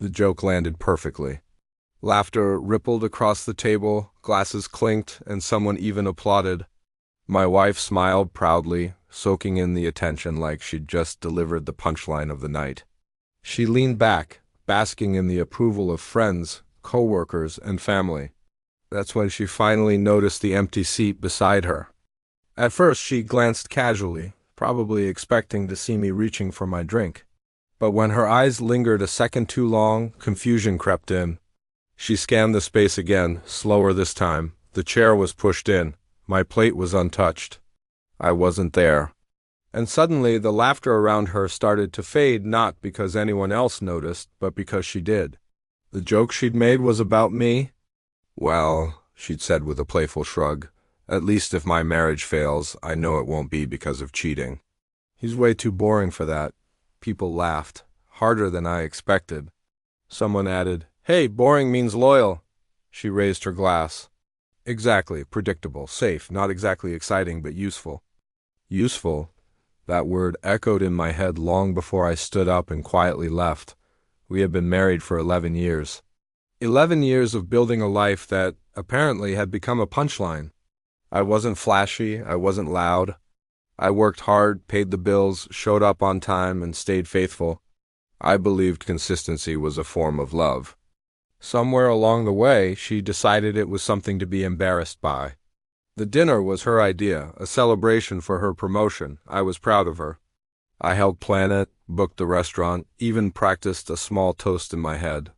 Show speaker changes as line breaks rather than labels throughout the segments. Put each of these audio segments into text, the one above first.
The joke landed perfectly. Laughter rippled across the table, glasses clinked, and someone even applauded. My wife smiled proudly, soaking in the attention like she'd just delivered the punchline of the night. She leaned back, basking in the approval of friends, coworkers, and family. That's when she finally noticed the empty seat beside her. At first she glanced casually, probably expecting to see me reaching for my drink. But when her eyes lingered a second too long, confusion crept in. She scanned the space again, slower this time. The chair was pushed in. My plate was untouched. I wasn't there. And suddenly the laughter around her started to fade, not because anyone else noticed, but because she did. The joke she'd made was about me. Well, she'd said with a playful shrug, at least if my marriage fails, I know it won't be because of cheating. He's way too boring for that. People laughed, harder than I expected. Someone added, "Hey, boring means loyal." She raised her glass. Exactly, predictable, safe, not exactly exciting, but useful. Useful? That word echoed in my head long before I stood up and quietly left. We had been married for 11 years. 11 years of building a life that, apparently, had become a punchline. I wasn't flashy, I wasn't loud. I worked hard, paid the bills, showed up on time, and stayed faithful. I believed consistency was a form of love. Somewhere along the way, she decided it was something to be embarrassed by. The dinner was her idea, a celebration for her promotion. I was proud of her. I helped plan it, booked the restaurant, even practiced a small toast in my head.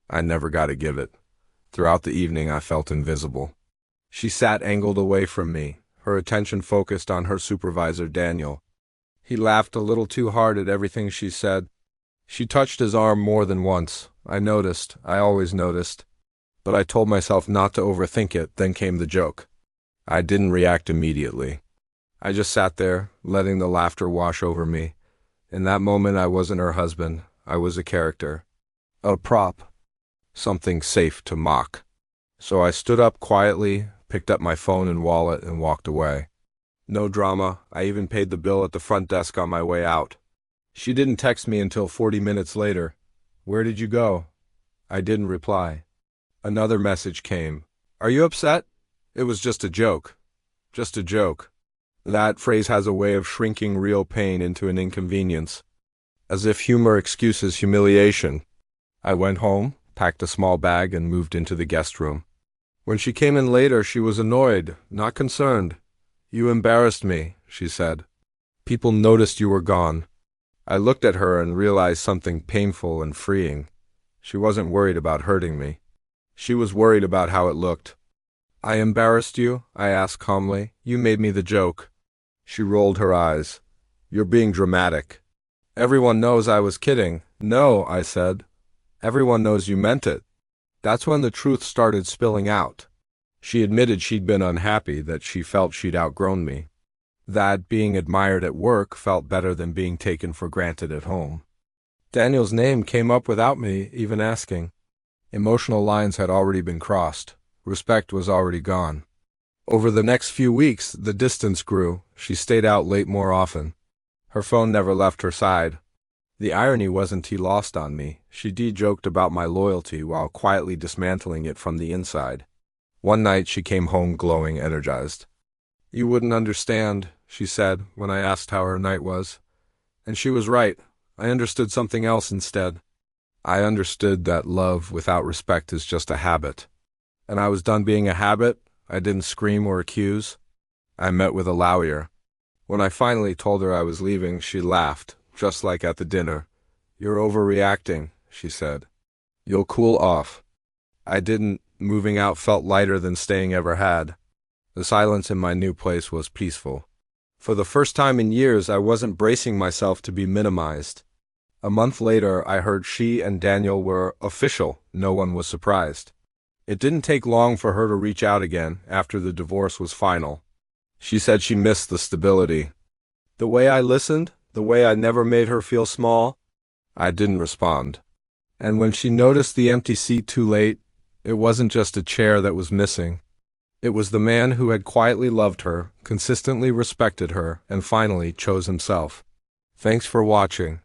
I never got to give it. Throughout the evening, I felt invisible. She sat angled away from me, her attention focused on her supervisor, Daniel. He laughed a little too hard at everything she said. She touched his arm more than once. I noticed. I always noticed. But I told myself not to overthink it. Then came the joke. I didn't react immediately. I just sat there, letting the laughter wash over me. In that moment, I wasn't her husband. I was a character. A prop. Something safe to mock. So I stood up quietly, picked up my phone and wallet, and walked away. No drama. I even paid the bill at the front desk on my way out. She didn't text me until 40 minutes later. "Where did you go?" I didn't reply. Another message came. "Are you upset?" It was just a joke. Just a joke. That phrase has a way of shrinking real pain into an inconvenience. As if humor excuses humiliation. I went home, packed a small bag, and moved into the guest room. When she came in later, she was annoyed, not concerned. "You embarrassed me," she said. "People noticed you were gone." I looked at her and realized something painful and freeing. She wasn't worried about hurting me. She was worried about how it looked. "I embarrassed you?" I asked calmly. "You made me the joke." She rolled her eyes. "You're being dramatic." "Everyone knows I was kidding." "No," I said. "Everyone knows you meant it." That's when the truth started spilling out. She admitted she'd been unhappy, that she felt she'd outgrown me. That being admired at work felt better than being taken for granted at home. Daniel's name came up without me even asking. Emotional lines had already been crossed. Respect was already gone. Over the next few weeks, the distance grew. She stayed out late more often. Her phone never left her side. The irony wasn't lost on me. She joked about my loyalty while quietly dismantling it from the inside. One night she came home glowing, energized. "You wouldn't understand," she said, when I asked how her night was. And she was right. I understood something else instead. I understood that love without respect is just a habit. And I was done being a habit. I didn't scream or accuse. I met with a lawyer. When I finally told her I was leaving, she laughed, just like at the dinner. "You're overreacting," she said. "You'll cool off." I didn't. Moving out felt lighter than staying ever had. The silence in my new place was peaceful. For the first time in years, I wasn't bracing myself to be minimized. A month later, I heard she and Daniel were official. No one was surprised. It didn't take long for her to reach out again after the divorce was final. She said she missed the stability. The way I listened, the way I never made her feel small, I didn't respond. And when she noticed the empty seat too late, it wasn't just a chair that was missing. It was the man who had quietly loved her, consistently respected her, and finally chose himself. Thanks for watching.